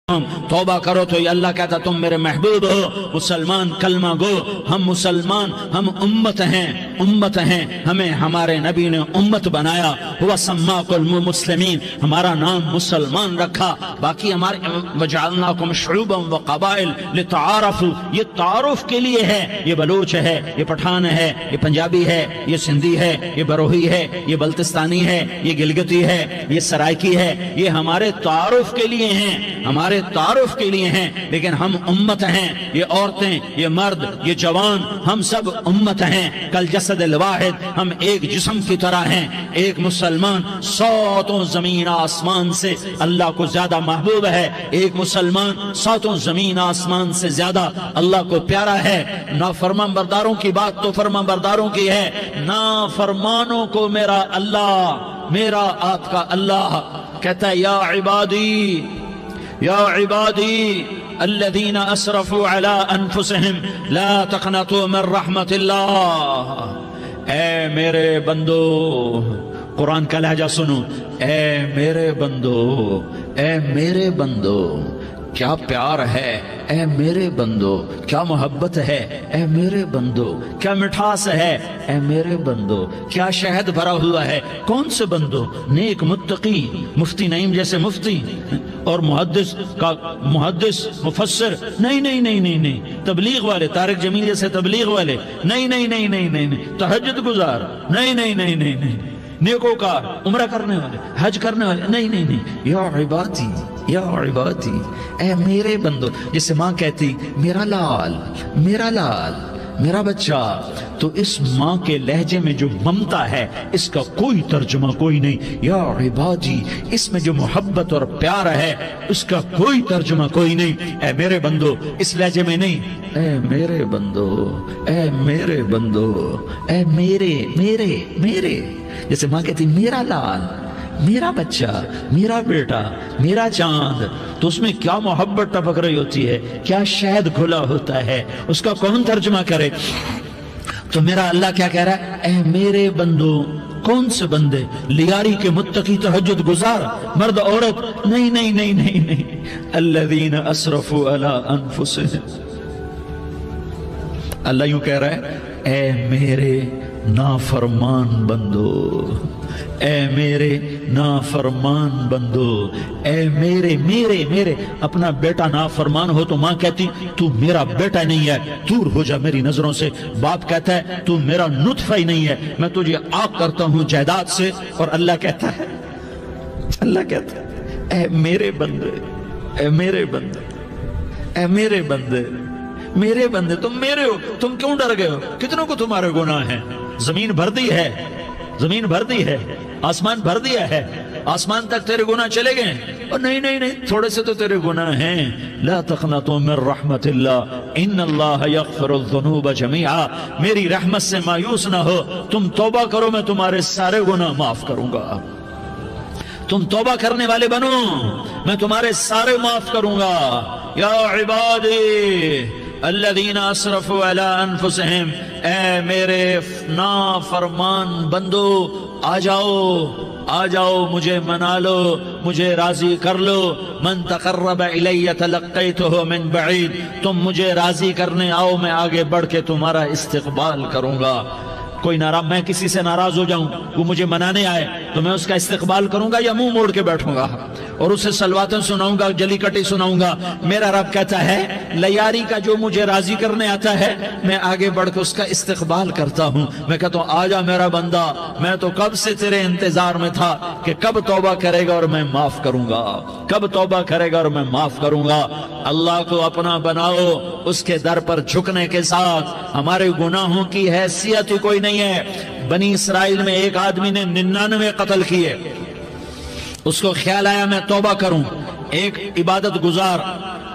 توبہ کرو تو یہ اللہ کہتا تم میرے محبوب ہو، مسلمان کلمہ گو، ہم مسلمان، ہم امت ہیں، ہمیں ہمارے نبی نے امت بنایا، ہوا سماکم المسلمین، ہمارا نام مسلمان رکھا، باقی ہمارے وجعلناکم شعوبا وقبائل لتعارفوا، یہ تعارف کے لیے ہے، یہ بلوچ ہے، یہ پٹھان ہے، یہ پنجابی ہے، یہ سندھی ہے، یہ بروہی ہے، یہ بلتستانی ہے، یہ گلگتی ہے، یہ سرائکی ہے، یہ ہمارے تعارف کے لیے ہیں، ہمارے تعارف کے لیے ہیں، لیکن ہم امت ہیں، یہ عورتیں، یہ مرد، یہ جوان، ہم سب امت ہیں، کل جسد الواحد، ہم ایک جسم کی طرح ہیں، ایک مسلمان ساتوں زمین آسمان سے اللہ کو زیادہ محبوب ہے، ایک مسلمان ساتوں زمین آسمان سے زیادہ اللہ کو پیارا ہے۔ نافرمان برداروں کی بات تو فرمان برداروں کی ہے، نافرمانوں کو میرا اللہ، میرا آپ کا اللہ کہتا ہے یا عبادی الذین اسرفوا علی انفسہم لا تقنطوا من رحمت اللہ، اے میرے بندو، قرآن کا لہجہ سنو، اے میرے بندو، اے میرے بندو، کیا پیار ہے، اے میرے بندو، کیا محبت ہے، اے میرے بندو، کیا مٹھاس ہے، اے میرے بندو، کیا شہد بھرا ہوا ہے، کون سے بندو، نیک متقی، مفتی نعیم جیسے مفتی اور محدث مفسر، نہیں، تبلیغ والے، طارق جمیل جیسے تبلیغ والے، نہیں، تہجد گزار، نہیں، نیکوکار، عمرہ کرنے والے، حج کرنے والے، نہیں، یا عبادی، اے میرے بندو، جسے ماں کہتی میرا لال، میرا بچہ، تو اس ماں کے لہجے میں جو ممتا ہے اس کا کوئی ترجمہ کوئی نہیں، یا عبادی، اس میں جو محبت اور پیار ہے اس کا کوئی ترجمہ کوئی نہیں، اے میرے بندو، اس لہجے میں نہیں، اے میرے بندو، اے میرے بندو، اے میرے، جیسے ماں کہتی میرا لال، میرا بچہ، میرا بیٹا، میرا چاند، تو اس میں کیا محبت ٹپک رہی ہوتی ہے، کیا شہد گھلا ہوتا ہے، اس کا کون ترجمہ کرے؟ تو میرا اللہ کیا کہہ رہا ہے، اے میرے بندو، کون سے بندے؟ لیاری کے متقی، تہجد گزار، مرد عورت، نہیں، الذین اسرفوا علی انفسہم، اللہ یوں کہہ رہا ہے، اے میرے نافرمان بندو، اے میرے نافرمان بندو، اے میرے، اپنا بیٹا نافرمان ہو تو ماں کہتی تو میرا بیٹا نہیں ہے، دور ہو جا میری نظروں سے، باپ کہتا ہے تو میرا نطفہ ہی نہیں ہے، میں تجھے عاق کرتا ہوں جائیداد سے، اور اللہ کہتا ہے اے میرے بندے، اے میرے بندے، اے میرے بندے، تم میرے ہو، تم کیوں ڈر گئے ہو؟ کتنوں کو تمہارے گناہ ہیں؟ زمین بھر دی ہے، آسمان بھر دیا ہے، آسمان تک تیرے گناہ چلے گئے، اور نہیں، تھوڑے سے تو تیرے گناہ ہیں، لا تقنطوا من رحمت اللہ ان اللہ یغفر الذنوب جميعا، میری رحمت سے مایوس نہ ہو، تم توبہ کرو، میں تمہارے سارے گناہ معاف کروں گا، تم توبہ کرنے والے بنو، میں تمہارے سارے معاف کروں گا، یا عبادی الذین اسرفوا علی انفسہم، اے میرے نافرمان بندو، آ جاؤ، مجھے منا لو، مجھے راضی کر لو، من تقرب الی تلقیتہ من بعید، تم مجھے راضی کرنے آؤ، میں آگے بڑھ کے تمہارا استقبال کروں گا، کوئی ناراض، میں کسی سے ناراض ہو جاؤں، وہ مجھے منانے آئے تو میں اس کا استقبال کروں گا یا منہ موڑ کے بیٹھوں گا اور اسے صلواتیں سناؤں گا، جلی کٹی سناؤں گا؟ میرا رب کہتا ہے لیاری کا جو مجھے راضی کرنے آتا ہے میں آگے بڑھ کے اس کا استقبال کرتا ہوں، میں کہتا ہوں آجا میرا بندہ، میں تو کب سے تیرے انتظار میں تھا کہ کب توبہ کرے گا اور میں معاف کروں گا، کب توبہ کرے گا اور میں معاف کروں گا۔ اللہ کو اپنا بناؤ، اس کے در پر جھکنے کے ساتھ ہمارے گناہوں کی حیثیت ہی کوئی نہیں ہے۔ بنی اسرائیل میں ایک آدمی نے 99 قتل کیے، اس کو خیال آیا میں توبہ کروں، ایک عبادت گزار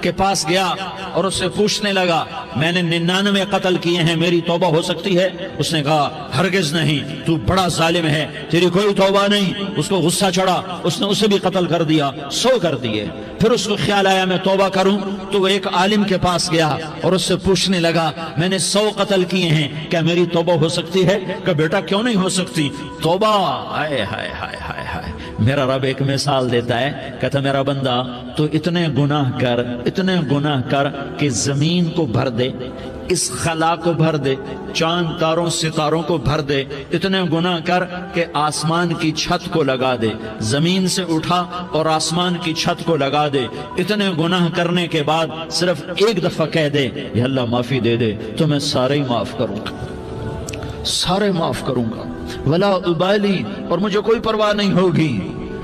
کے پاس گیا اور اس سے پوچھنے لگا میں نے 99 قتل کیے ہیں، میری توبہ ہو سکتی ہے؟ اس نے کہا ہرگز نہیں، تو بڑا ظالم ہے، تیری کوئی توبہ نہیں۔ اس کو غصہ چڑھا، اس نے اسے بھی قتل کر دیا، 100 کر دیے۔ پھر اس کو خیال آیا میں توبہ کروں، تو وہ ایک عالم کے پاس گیا اور اس سے پوچھنے لگا میں نے 100 قتل کیے ہیں، کیا میری توبہ ہو سکتی ہے؟ کہ بیٹا کیوں نہیں ہو سکتی؟ توبہ، ہائے ہائے ہائے ہائے ہائے، میرا رب ایک مثال دیتا ہے، کہتا میرا بندہ تو اتنے گناہ کر کہ زمین کو بھر دے، اس خلا کو بھر دے، چاند تاروں ستاروں کو بھر دے، اتنے گناہ کر کہ آسمان کی چھت کو لگا دے، زمین سے اٹھا اور آسمان کی چھت کو لگا دے، اتنے گناہ کرنے کے بعد صرف ایک دفعہ کہہ دے یا اللہ معافی دے دے تو میں سارے ہی معاف کروں گا، سارے معاف کروں گا، ولا ابالی، اور مجھے کوئی پرواہ نہیں ہوگی۔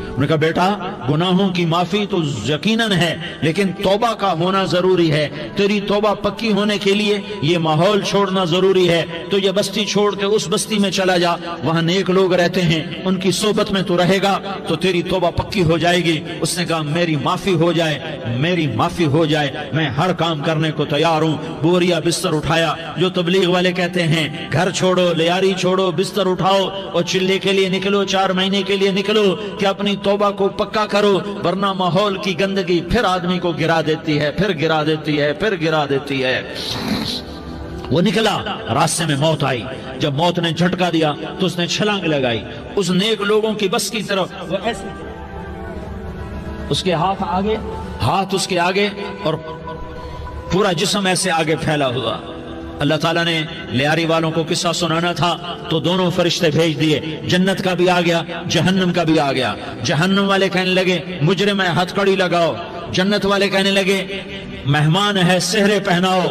انہوں نے کہا بیٹا گناہوں کی معافی تو یقیناً ہے، لیکن توبہ کا ہونا ضروری ہے، تیری توبہ پکی ہونے کے لیے یہ ماحول چھوڑنا ضروری ہے، تو یہ بستی چھوڑ کے اس بستی میں چلا جا، وہاں نیک لوگ رہتے ہیں، ان کی صحبت میں تو رہے گا تو تیری توبہ پکی ہو جائے گی۔ اس نے کہا میری معافی ہو جائے، میری معافی ہو جائے، میں ہر کام کرنے کو تیار ہوں۔ بوریا بستر اٹھایا، جو تبلیغ والے کہتے ہیں گھر چھوڑو، لیاری چھوڑو، بستر اٹھاؤ اور چلے کے لیے نکلو، 4 مہینے کے لیے نکلو کہ اپنی توبہ کو پکا کرو، ورنہ ماحول کی گندگی پھر آدمی کو گرا دیتی ہے، پھر گرا دیتی ہے، پھر گرا دیتی ہے۔ وہ نکلا، راستے میں موت آئی، جب موت نے جھٹکا دیا تو اس نے چھلانگ لگائی اس نیک لوگوں کی بس کی طرف، وہ ایسے اس کے ہاتھ اس کے آگے اور پورا جسم ایسے آگے پھیلا ہوا۔ اللہ تعالیٰ نے لیاری والوں کو قصہ سنانا تھا تو دونوں فرشتے بھیج دیے، جنت کا بھی آ گیا، جہنم کا بھی آ گیا۔ جہنم والے کہنے لگے مجرم ہے ہتھ کڑی لگاؤ، جنت والے کہنے لگے مہمان ہے سہرے پہناؤ،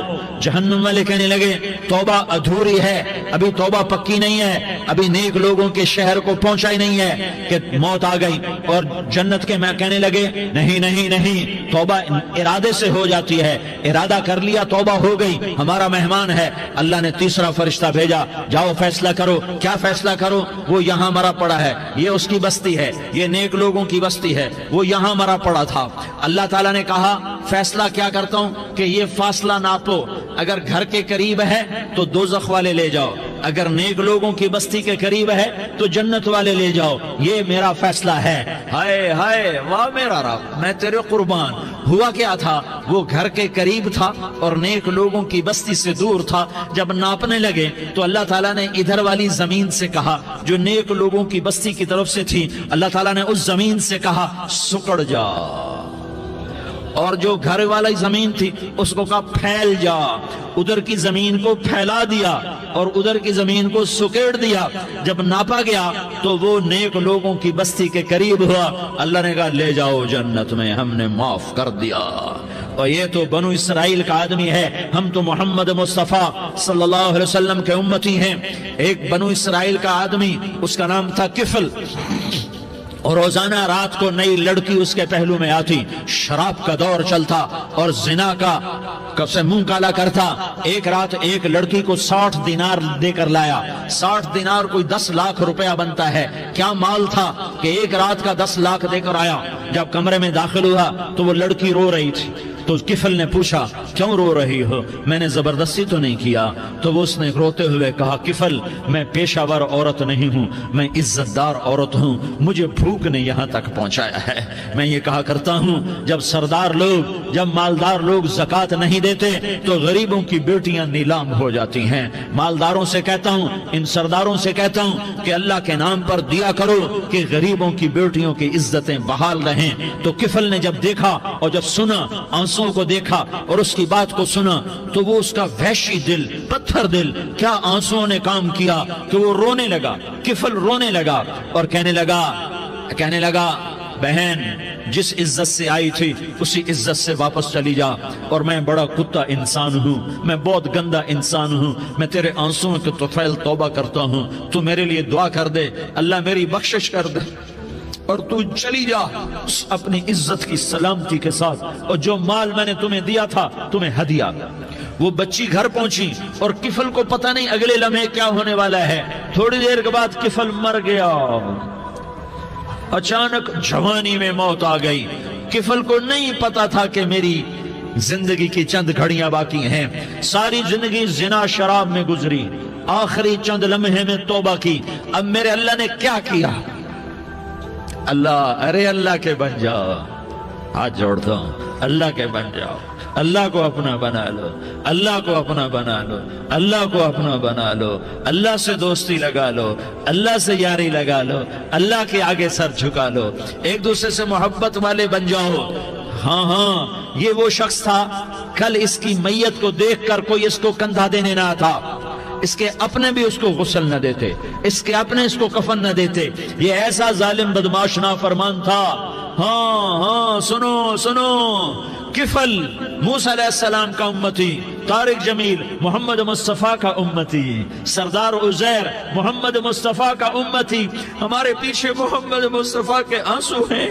جہنم والے کہنے لگے توبہ ادھوری ہے، ابھی توبہ پکی نہیں ہے، ابھی نیک لوگوں کے شہر کو پہنچا ہی نہیں ہے کہ موت آ گئی۔ اور جنت کے میں کہنے لگے نہیں نہیں نہیں، توبہ ارادے سے ہو جاتی ہے، ارادہ کر لیا توبہ ہو گئی، ہمارا مہمان ہے۔ اللہ نے تیسرا فرشتہ بھیجا، جاؤ فیصلہ کرو۔ کیا فیصلہ کرو؟ وہ یہاں مرا پڑا ہے، یہ اس کی بستی ہے، یہ نیک لوگوں کی بستی ہے، وہ یہاں مرا پڑا تھا۔ اللہ تعالیٰ نے کہا فیصلہ کیا کرتا ہوں کہ یہ فاصلہ ناپو، اگر گھر کے قریب ہے تو دوزخ والے لے جاؤ، اگر نیک لوگوں کی بستی کے قریب ہے تو جنت والے لے جاؤ، یہ میرا فیصلہ ہے۔ ہائے ہائے واہ میرا رب، میں تیرے قربان۔ ہوا کیا تھا؟ وہ گھر کے قریب تھا اور نیک لوگوں کی بستی سے دور تھا۔ جب ناپنے لگے تو اللہ تعالیٰ نے ادھر والی زمین سے کہا جو نیک لوگوں کی بستی کی طرف سے تھی، اللہ تعالیٰ نے اس زمین سے کہا سکڑ جا، اور جو گھر والی زمین تھی اس کو کہا پھیل جا، ادھر کی زمین کو پھیلا دیا اور ادھر کی زمین کو سکیڑ دیا۔ جب ناپا گیا تو وہ نیک لوگوں کی بستی کے قریب ہوا، اللہ نے کہا لے جاؤ جنت میں، ہم نے معاف کر دیا۔ اور یہ تو بنو اسرائیل کا آدمی ہے، ہم تو محمد مصطفیٰ صلی اللہ علیہ وسلم کے امتی ہیں۔ ایک بنو اسرائیل کا آدمی، اس کا نام تھا کفل، اور روزانہ رات کو نئی لڑکی اس کے پہلو میں آتی، شراب کا دور چلتا اور زنا کا سے منہ کالا کرتا۔ ایک رات ایک لڑکی کو 60 دینار دے کر لایا، 60 دینار کوئی 10 لاکھ روپیہ بنتا ہے۔ کیا مال تھا کہ ایک رات کا 10 لاکھ دے کر آیا۔ جب کمرے میں داخل ہوا تو وہ لڑکی رو رہی تھی، تو کفل نے پوچھا کیوں رو رہی ہو؟ میں نے زبردستی تو نہیں کیا۔ تو وہ اس نے روتے ہوئے کہا کفل میں پیشہ ور عورت نہیں ہوں، میں عزت دار عورت ہوں، مجھے بھوک نے یہاں تک پہنچایا ہے۔ میں یہ کہا کرتا ہوں جب سردار لوگ، جب مالدار لوگ زکوٰۃ نہیں دیتے تو غریبوں کی بیٹیاں نیلام ہو جاتی ہیں۔ مالداروں سے کہتا ہوں، ان سرداروں سے کہتا ہوں کہ اللہ کے نام پر دیا کرو کہ غریبوں کی بیٹیوں کی عزتیں بحال رہیں۔ تو کفل نے جب دیکھا اور جب سنا، آنسوں کو دیکھا اور اس کی بات کو سنا، تو وہ اس کا وحشی دل، پتھر دل، کیا آنسوں نے کام کیا کہ وہ رونے لگا۔ کفل رونے لگا اور کہنے لگا بہن جس عزت سے آئی تھی اسی عزت سے واپس چلی جا، اور میں بڑا کتا انسان ہوں، میں بہت گندا انسان ہوں، میں تیرے آنسوں کے طفیل توبہ کرتا ہوں، تو میرے لیے دعا کر دے، اللہ میری بخشش کر دے، اور تو چلی جا اپنی عزت کی سلامتی کے ساتھ، اور جو مال میں نے تمہیں دیا تھا تمہیں ہدیہ۔ وہ بچی گھر پہنچی اور کفل کو پتہ نہیں اگلے لمحے کیا ہونے والا ہے۔ تھوڑی دیر کے بعد کفل مر گیا، اچانک جوانی میں موت آ گئی۔ کفل کو نہیں پتا تھا کہ میری زندگی کی چند گھڑیاں باقی ہیں، ساری زندگی زنا شراب میں گزری، آخری چند لمحے میں توبہ کی۔ اب میرے اللہ نے کیا کیا؟ اللہ، ارے اللہ کے بن جا، ہاتھ جوڑتا ہوں، اللہ کے بن جاؤ، اللہ کو اپنا بنا لو، اللہ کو اپنا بنا لو، اللہ کو اپنا بنا لو، اللہ سے دوستی لگا لو، اللہ سے یاری لگا لو، اللہ کے آگے سر جھکا لو، ایک دوسرے سے محبت والے بن جاؤ۔ ہاں ہاں، یہ وہ شخص تھا، کل اس کی میت کو دیکھ کر کوئی اس کو کندھا دینے نہ تھا، اس کے اپنے بھی اس کو غسل نہ دیتے، اس کے اپنے اس کو کفن نہ دیتے، یہ ایسا ظالم بدماش نافرمان تھا۔ ہاں ہاں، سنو سنو، کفل موسیٰ علیہ السلام کا امتی، طارق جمیل محمد مصطفیٰ کا امتی، سردار عزیر محمد مصطفیٰ کا امتی، ہمارے پیچھے محمد مصطفیٰ کے آنسو ہیں،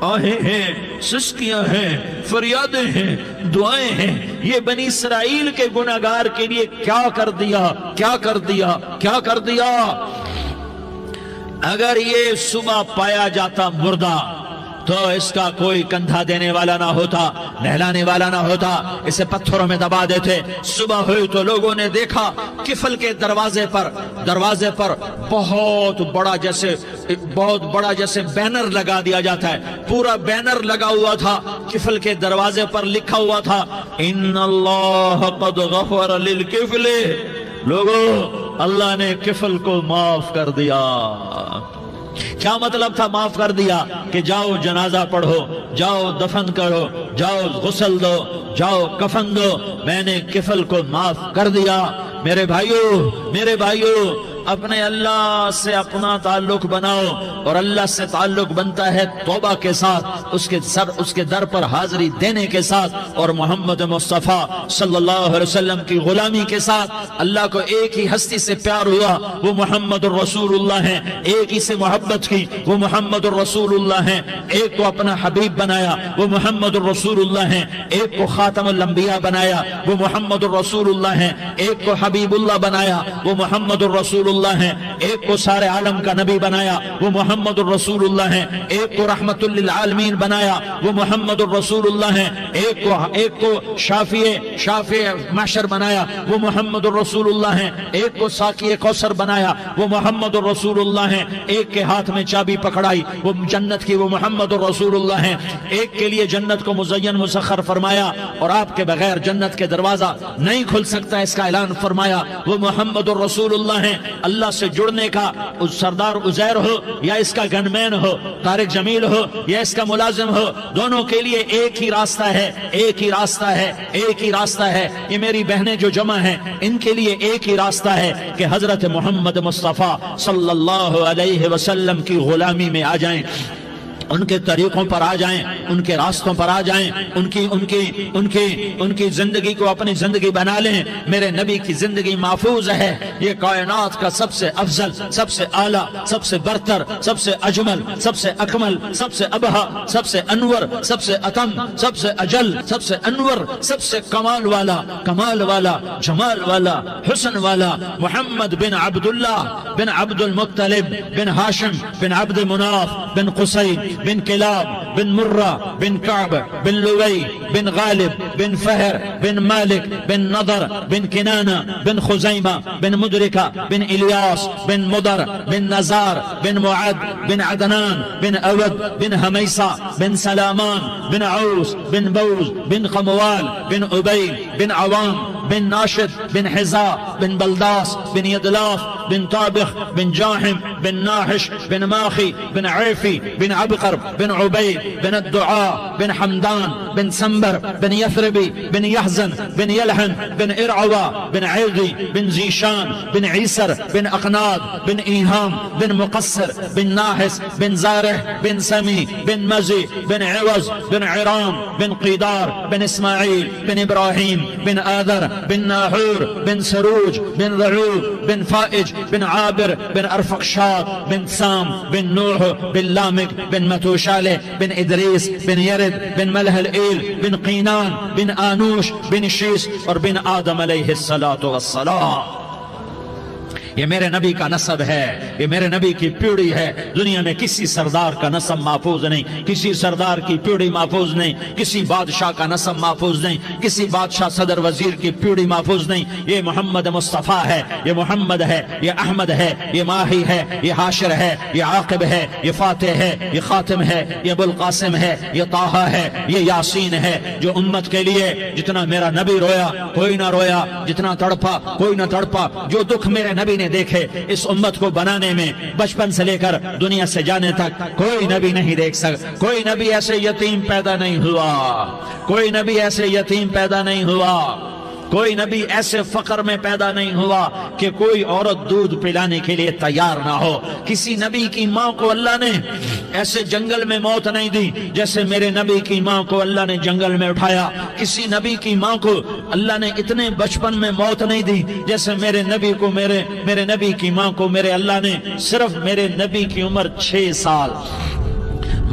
آہیں ہیں، سسکیاں ہیں، فریادیں ہیں، دعائیں ہیں۔ یہ بنی اسرائیل کے گناہگار کے لیے کیا کر دیا، کیا کر دیا، کیا کر دیا۔ اگر یہ صبح پایا جاتا مردہ تو اس کا کوئی کندھا دینے والا نہ ہوتا، نہلانے والا نہ ہوتا، اسے پتھروں میں دبا دیتے۔ صبح ہوئی تو لوگوں نے دیکھا کفل کے دروازے پر بہت بڑا جیسے بینر لگا دیا جاتا ہے، پورا بینر لگا ہوا تھا، کفل کے دروازے پر لکھا ہوا تھا ان اللہ قد غفر للکفل، لوگوں اللہ نے کفل کو معاف کر دیا۔ کیا مطلب تھا معاف کر دیا؟ کہ جاؤ جنازہ پڑھو، جاؤ دفن کرو، جاؤ غسل دو، جاؤ کفن دو، میں نے کفل کو معاف کر دیا۔ میرے بھائیو، اپنے اللہ سے اپنا تعلق بناؤ، اور اللہ سے تعلق بنتا ہے توبہ کے ساتھ، اس کے در پر حاضری دینے کے ساتھ، اور محمد مصطفیٰ صلی اللہ علیہ وسلم کی غلامی کے ساتھ۔ اللہ کو ایک ہی ہستی سے پیار ہوا، وہ محمد الرسول اللہ ہیں، ایک ہی سے محبت کی، وہ محمد الرسول اللہ ہیں، ایک کو اپنا حبیب بنایا، وہ محمد الرسول اللہ ہیں، ایک کو خاتم الانبیاء بنایا، وہ محمد الرسول اللہ ہیں، ایک کو حبیب اللہ بنایا، وہ محمد الرسول اللہ ہیں، ایک کو سارے عالم کا نبی بنایا، وہ محمد الرسول اللہ ہیں، ایک کو رحمت للعالمین بنایا، وہ محمد الرسول اللہ ہیں، ایک کو شافع محشر بنایا، وہ محمد الرسول اللہ ہیں، ایک کو ساقی کوثر بنایا، وہ محمد الرسول اللہ ہیں، ایک کے ہاتھ میں چابی پکڑائی وہ جنت کی، وہ محمد الرسول اللہ ہیں، ایک کے لیے جنت کو مزین مسخر فرمایا اور آپ کے بغیر جنت کے دروازہ نہیں کھل سکتا، اس کا اعلان فرمایا، وہ محمد الرسول اللہ ہیں۔ اللہ سے جڑنے کا سردار عزیر ہو یا اس کا گن مین ہو، طارق جمیل ہو یا اس کا ملازم ہو، دونوں کے لیے ایک ہی راستہ ہے، ایک ہی راستہ ہے، ایک ہی راستہ ہے۔ یہ میری بہنیں جو جمع ہیں ان کے لیے ایک ہی راستہ ہے کہ حضرت محمد مصطفیٰ صلی اللہ علیہ وسلم کی غلامی میں آ جائیں، ان کے طریقوں پر آ جائیں، ان کے راستوں پر آ جائیں، ان کی زندگی کو اپنی زندگی بنا لیں۔ میرے نبی کی زندگی محفوظ ہے، یہ کائنات کا سب سے افضل، سب سے اعلیٰ، سب سے برتر، سب سے اجمل، سب سے اکمل، سب سے ابہا، سب سے انور، سب سے اتم، سب سے اجل، سب سے انور، سب سے کمال والا، جمال والا، حسن والا، محمد بن عبداللہ بن عبد المطلب بن ہاشم بن عبد مناف بن قصی بن کلاب بن مرہ بن کعب بن لوی بن غالب بن فہر بن مالک بن نضر بن کنانہ بن خزیمہ بن مدرکہ بن الیاس بن مدر بن نزار بن معد بن عدنان بن اود بن حمیسہ بن سلامان بن عوس بن بوز بن قموال بن عبید بن عوام بن ناشد بن حزاء بن بلداس بن يدلاف بن طابخ بن جاحم بن ناحش بن ماخي بن عيفي بن عبقر بن عبيد بن الدعاء بن حمدان بن سنبر بن يثربي بن يحزن بن يلحن بن إرعوى بن عيغي بن زيشان بن عيسر بن أقناد بن إيهام بن مقصر بن ناحس بن زارح بن سمي بن مزي بن عوز بن عرام بن قيدار بن إسماعيل بن إبراهيم بن آذر بن ناحور بن سروج بن رعوب بن فائج بن عابر بن أرفقشاد بن سام بن نوح بن لامك بن متوشالة بن إدريس بن يرد بن ملها الإيل بن قينان بن آنوش بن شيس اور بن آدم علیہ الصلاة والسلام۔ یہ میرے نبی کا نسب ہے، یہ میرے نبی کی پیڑھی ہے۔ دنیا میں کسی سردار کا نسب محفوظ نہیں، کسی سردار کی پیڑھی محفوظ نہیں، کسی بادشاہ کا نسب محفوظ نہیں، کسی بادشاہ صدر وزیر کی پیڑھی محفوظ نہیں۔ یہ محمد مصطفیٰ ہے، یہ محمد ہے، یہ احمد ہے، یہ ماہی ہے، یہ حاشر ہے، یہ عاقب ہے، یہ فاتح ہے، یہ خاتم ہے، یہ ابو القاسم ہے، یہ طٰہٰ ہے، یہ یاسین ہے۔ جو امت کے لیے جتنا میرا نبی رویا کوئی نہ رویا، جتنا تڑپا کوئی نہ تڑپا، جو دکھ میرے نبی نے دیکھے اس امت کو بنانے میں، بچپن سے لے کر دنیا سے جانے تک کوئی نبی نہیں دیکھ سکتا۔ کوئی نبی ایسے یتیم پیدا نہیں ہوا، کوئی نبی ایسے یتیم پیدا نہیں ہوا، کوئی نبی ایسے فقر میں پیدا نہیں ہوا کہ کوئی عورت دودھ پلانے کے لیے تیار نہ ہو۔ کسی نبی کی ماں کو اللہ نے ایسے جنگل میں موت نہیں دی جیسے میرے نبی کی ماں کو اللہ نے جنگل میں اٹھایا۔ کسی نبی کی ماں کو اللہ نے اتنے بچپن میں موت نہیں دی جیسے میرے نبی کو، میرے نبی کی ماں کو میرے اللہ نے صرف میرے نبی کی عمر 6 سال،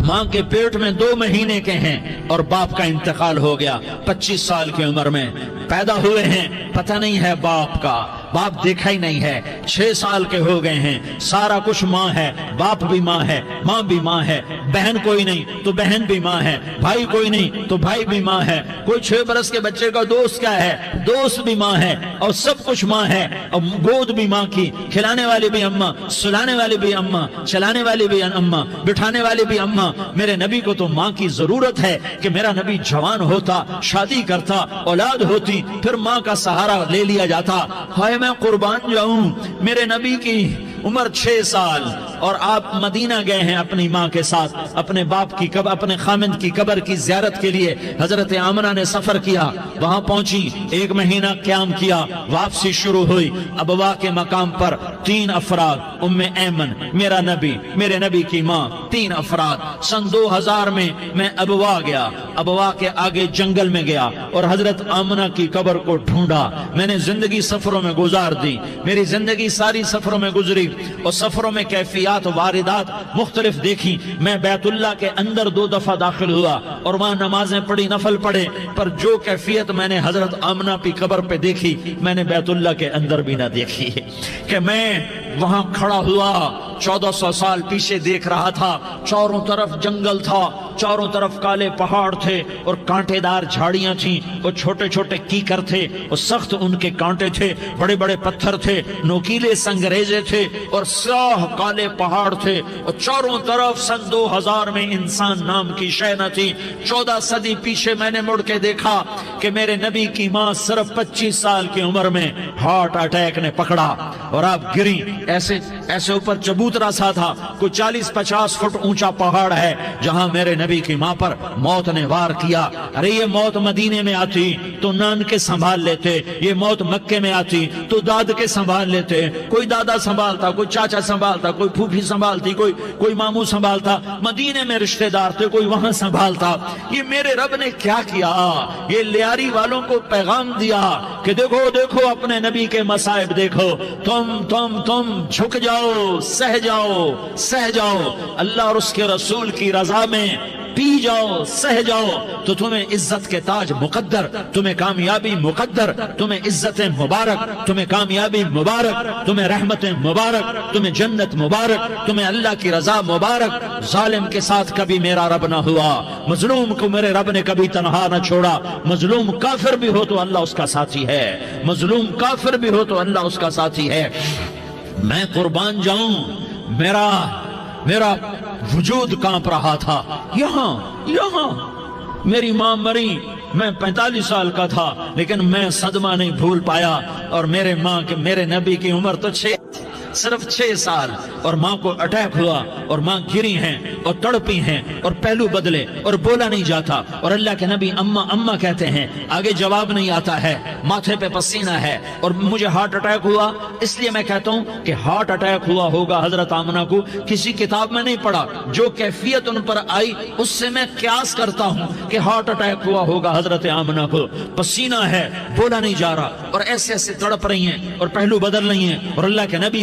ماں کے پیٹ میں 2 مہینے کے ہیں اور باپ کا انتقال ہو گیا 25 سال کی عمر میں پیدا ہوئے ہیں، پتہ نہیں ہے باپ کا، باپ دیکھا ہی نہیں ہے، 6 سال کے ہو گئے ہیں، سارا کچھ ماں ہے، باپ بھی ماں ہے، ماں بھی ماں ہے، بہن کوئی نہیں تو بہن بھی ماں ہے، بھائی کوئی نہیں تو بھائی بھی ماں ہے، کوئی 6 برس کے بچے کا دوست کیا ہے، دوست بھی ماں ہے، اور سب کچھ ماں ہے، اور گود بھی ماں کی، کھلانے والی بھی اماں، سلانے والی بھی اماں، چلانے والی بھی اماں، بٹھانے والی بھی اماں۔ میرے نبی کو تو ماں کی ضرورت ہے کہ میرا نبی جوان ہوتا، شادی کرتا، اولاد ہوتی، پھر ماں کا سہارا لے لیا جاتا۔ ہائے میں قربان جاؤں، میرے نبی کی عمر 6 سال اور آپ مدینہ گئے ہیں اپنی ماں کے ساتھ، اپنے باپ کی قبر، اپنے خامند کی قبر کی زیارت کے لیے حضرت آمنہ نے سفر کیا، وہاں پہنچی، 1 مہینہ قیام کیا، واپسی شروع ہوئی۔ ابوا کے مقام پر 3 افراد، ام ایمن، میرا نبی، میرے نبی کی ماں، 3 افراد۔ سن 2000 میں ابوا گیا، ابوا کے آگے جنگل میں گیا اور حضرت آمنہ کی قبر کو ڈھونڈا۔ میں نے زندگی سفروں میں گزار دی، میری زندگی ساری سفروں میں گزری اور سفروں میں کیفیات واردات مختلف دیکھی۔ میں بیت اللہ کے اندر 2 دفعہ داخل ہوا اور وہاں نمازیں پڑھی، نفل پڑھے، پر جو کیفیت میں نے حضرت آمنہ کی قبر پہ دیکھی میں نے بیت اللہ کے اندر بھی نہ دیکھی۔ کہ میں وہاں کھڑا ہوا 1400 سال پیچھے دیکھ رہا تھا، چاروں طرف جنگل تھا، چاروں طرف کالے پہاڑ تھے اور کانٹے دار جھاڑیاں تھیں اور چھوٹے چھوٹے کیکر تھے اور سخت ان کے کانٹے تھے، بڑے بڑے پتھر تھے، نوکیلے سنگریزے تھے اور سیاہ کالے پہاڑ تھے اور چاروں طرف سن 2000 میں انسان نام کی شے نہ تھی۔ 14 صدی پیچھے میں نے مڑ کے دیکھا کہ میرے نبی کی ماں صرف 25 سال کی عمر میں ہارٹ اٹیک نے پکڑا اور آپ گری، ایسے اوپر چبوترا سا تھا، کوئی 40-50 فٹ اونچا پہاڑ ہے جہاں میرے نبی کی ماں پر موت نے وار کیا۔ ارے یہ موت مدینے میں آتی تو نان کے سنبھال لیتے، یہ موت مکے میں آتی تو داد کے سنبھال لیتے، کوئی دادا سنبھالتا، کوئی چاچا سنبھالتا، کوئی پھوپھی سنبھالتی، کوئی ماموں سنبھالتا، مدینے میں رشتہ دار تھے کوئی وہاں سنبھالتا۔ یہ میرے رب نے کیا کیا؟ یہ لیاری والوں کو پیغام دیا کہ دیکھو دیکھو اپنے نبی کے مصائب دیکھو، تم جھک جاؤ، سہ جاؤ، اللہ اور اس کے رسول کی رضا میں پی جاؤ، سہ جاؤ تو تمہیں عزت کے تاج مقدر، تمہیں کامیابی مقدر، تمہیں عزت مبارک، تمہیں کامیابی مبارک، تمہیں رحمت مبارک، تمہیں جنت مبارک، تمہیں اللہ کی رضا مبارک۔ ظالم کے ساتھ کبھی میرا رب نہ ہوا، مظلوم کو میرے رب نے کبھی تنہا نہ چھوڑا۔ مظلوم کافر بھی ہو تو اللہ اس کا ساتھی ہے، مظلوم کافر بھی ہو تو اللہ اس کا ساتھی ہے۔ میں قربان جاؤں، میرا وجود کانپ رہا تھا۔ یہاں میری ماں مری، میں 45 سال کا تھا لیکن میں صدمہ نہیں بھول پایا، اور میرے نبی کی عمر تو صرف 6 سال، اور ماں کو اٹیک ہوا اور ماں گری ہیں اور تڑپی ہیں اور پہلو بدلے اور بولا نہیں جاتا، اور اللہ کے نبی اماں کہتے ہیں، آگے جواب نہیں آتا ہے، ماتھے پہ پسینہ ہے، اور مجھے ہارٹ اٹیک ہوا۔ اس لیے میں کہتا ہوں کہ ہارٹ اٹیک ہوا ہوگا حضرت آمنہ کو، کسی کتاب میں نہیں پڑھا، جو کیفیت ان پر آئی اس سے میں قیاس کرتا ہوں کہ ہارٹ اٹیک ہوا ہوگا حضرت آمنہ کو۔ پسینہ ہے، بولا نہیں جا رہا، اور ایسے تڑپ رہی ہیں اور پہلو بدل رہی ہیں، اور اللہ کے نبی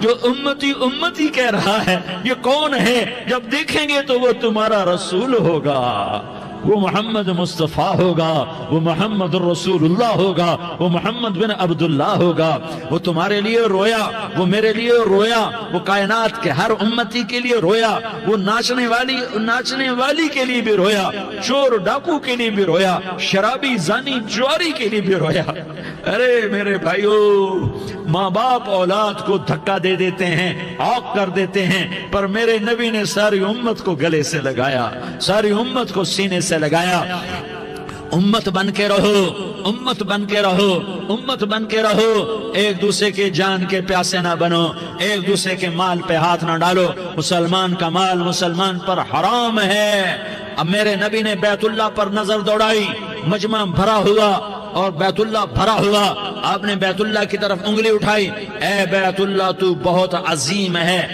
جو امتی امتی کہہ رہا ہے، یہ کون ہے؟ جب دیکھیں گے تو وہ تمہارا رسول ہوگا، وہ محمد مصطفیٰ ہوگا، وہ محمد رسول اللہ ہوگا، وہ محمد بن عبداللہ ہوگا۔ وہ تمہارے لیے رویا، وہ میرے لیے رویا، وہ کائنات کے ہر امتی کے لیے رویا، وہ ناچنے والی کے لیے بھی رویا، چور ڈاکو کے لیے بھی رویا، شرابی زانی جواری کے لیے بھی رویا۔ ارے میرے بھائیو، ماں باپ اولاد کو دھکا دے دیتے ہیں، عوق کر دیتے ہیں، پر میرے نبی نے ساری امت کو گلے سے لگایا، ساری امت کو سینے سے لگایا۔ امت بن کے رہو، امت بن کے رہو، امت بن کے رہو، ایک دوسرے کے جان کے پیاسے نہ بنو، ایک دوسرے کے مال پہ ہاتھ نہ ڈالو۔ مسلمان کا مال مسلمان پر حرام ہے۔ اب میرے نبی نے بیت اللہ پر نظر دوڑائی، مجمع بھرا ہوا اور بیت اللہ بھرا ہوا، آپ نے بیت اللہ کی طرف انگلی اٹھائی، اے بیت اللہ تو بہت عظیم ہے،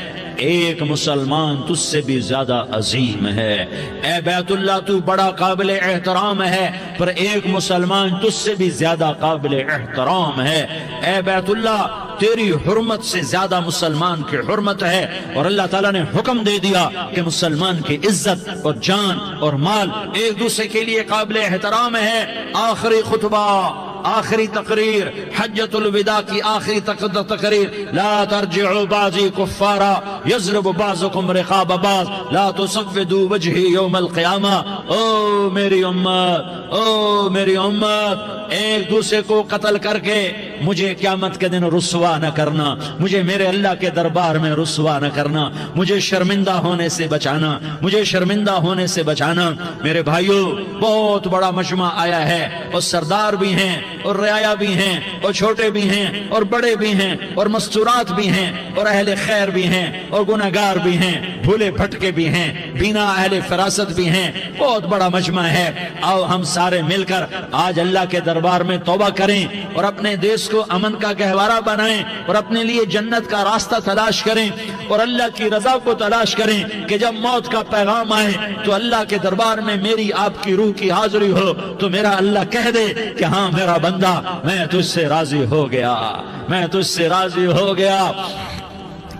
ایک مسلمان تجھ سے بھی زیادہ عظیم ہے۔ اے بیت اللہ تو بڑا قابل احترام ہے، پر ایک مسلمان تجھ سے بھی زیادہ قابل احترام ہے۔ اے بیت اللہ تیری حرمت سے زیادہ مسلمان کی حرمت ہے، اور اللہ تعالیٰ نے حکم دے دیا کہ مسلمان کی عزت اور جان اور مال ایک دوسرے کے لیے قابل احترام ہے۔ آخری خطبہ، آخری تقریر، حجۃ الوداع کی آخری تقریر، لا ترجعوا بعضی کفارا یضرب بعضکم رقاب بعض لا تصودوا وجہی یوم القیامہ۔ او میری امت، او میری امت، ایک دوسرے کو قتل کر کے مجھے قیامت کے دن رسوا نہ کرنا، مجھے میرے اللہ کے دربار میں رسوا نہ کرنا، مجھے شرمندہ ہونے سے بچانا، مجھے شرمندہ ہونے سے بچانا۔ میرے بھائیو، بہت بڑا مجمع آیا ہے، اور سردار بھی ہیں اور رعایا بھی ہیں اور چھوٹے بھی ہیں اور بڑے بھی ہیں اور مستورات بھی ہیں اور اہل خیر بھی ہیں اور گناہگار بھی ہیں، بھولے بھٹکے بھی ہیں، بینا اہل فراست بھی ہیں۔ بہت بڑا مجمع ہے، آؤ ہم سارے مل کر آج اللہ کے دربار میں توبہ کریں اور اپنے دیش کو امن کا گہوارہ بنائیں اور اپنے لیے جنت کا راستہ تلاش کریں اور اللہ کی رضا کو تلاش کریں کہ جب موت کا پیغام آئے تو اللہ کے دربار میں میری آپ کی روح کی حاضری ہو تو میرا اللہ کہہ دے کہ ہاں میرا بندہ، میں تجھ سے راضی ہو گیا، میں تجھ سے راضی ہو گیا۔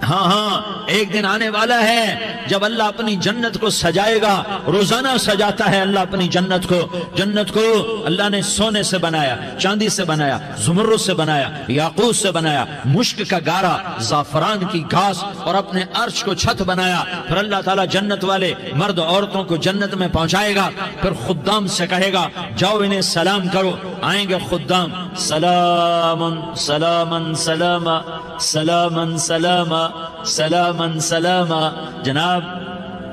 ہاں ہاں، ایک دن آنے والا ہے جب اللہ اپنی جنت کو سجائے گا، روزانہ سجاتا ہے اللہ اپنی جنت کو۔ جنت کو اللہ نے سونے سے بنایا، چاندی سے بنایا، زمرد سے بنایا، یاقوت سے بنایا، مشک کا گارا، زعفران کی گھاس اور اپنے عرش کو چھت بنایا۔ پھر اللہ تعالیٰ جنت والے مرد عورتوں کو جنت میں پہنچائے گا، پھر خدام سے کہے گا جاؤ انہیں سلام کرو۔ آئیں گے خدام، سلامن سلامن سلاما سلامن سلاما سلامن سلاما۔ جناب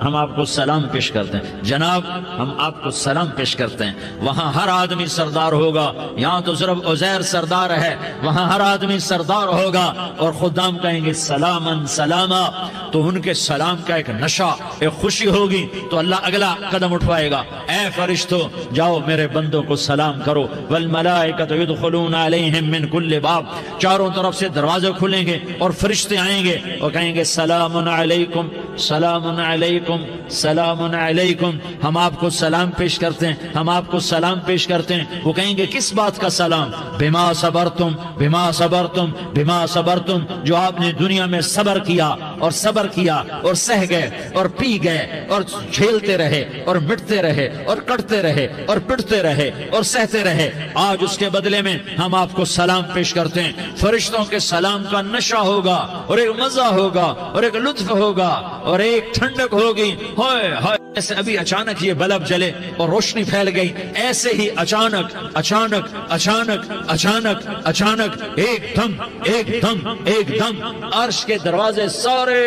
ہم آپ کو سلام پیش کرتے ہیں، جناب ہم آپ کو سلام پیش کرتے ہیں۔ وہاں ہر آدمی سردار ہوگا، یہاں تو صرف عزیر سردار ہے، وہاں ہر آدمی سردار ہوگا، اور خدام کہیں گے سلامن سلاما، تو ان کے سلام کا ایک نشہ، ایک خوشی ہوگی، تو اللہ اگلا قدم اٹھوائے گا، اے فرشتوں جاؤ میرے بندوں کو سلام کرو۔ والملائکۃ یدخلون علیہم من کل باب، چاروں طرف سے دروازے کھلیں گے اور فرشتے آئیں گے اور کہیں گے سلام علیکم سلام علیکم سلام علیکم۔ ہم آپ کو سلام پیش کرتے ہیں، ہم آپ کو سلام پیش کرتے ہیں۔ وہ کہیں گے کس بات کا سلام؟ بما صبرتم بما صبرتم بما صبرتم، جو آپ نے دنیا میں صبر کیا اور صبر کیا اور سہ گئے اور پی گئے اور جھیلتے رہے اور مٹتے رہے اور کٹتے رہے اور پٹتے رہے اور سہتے رہے، آج اس کے بدلے میں ہم آپ کو سلام پیش کرتے ہیں۔ فرشتوں کے سلام کا نشہ ہوگا اور ایک مزہ ہوگا اور ایک لطف ہوگا اور ایک ٹھنڈک ہوگی۔ ہوئے ہوئے، ایسے ابھی اچانک یہ بلب جلے اور روشنی پھیل گئی، ایسے ہی اچانک اچانک اچانک اچانک اچانک ایک دم ایک دم ایک دم عرش کے دروازے سارے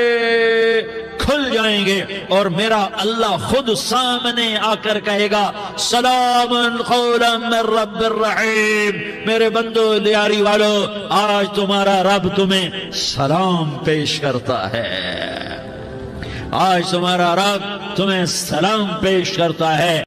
کھل جائیں گے اور میرا اللہ خود سامنے آ کر کہے گا سلام قولا من رب الرحیم۔ میرے بندو دیاری والو، آج تمہارا رب تمہیں سلام پیش کرتا ہے، آج تمہارا رب تمہیں سلام پیش کرتا ہے۔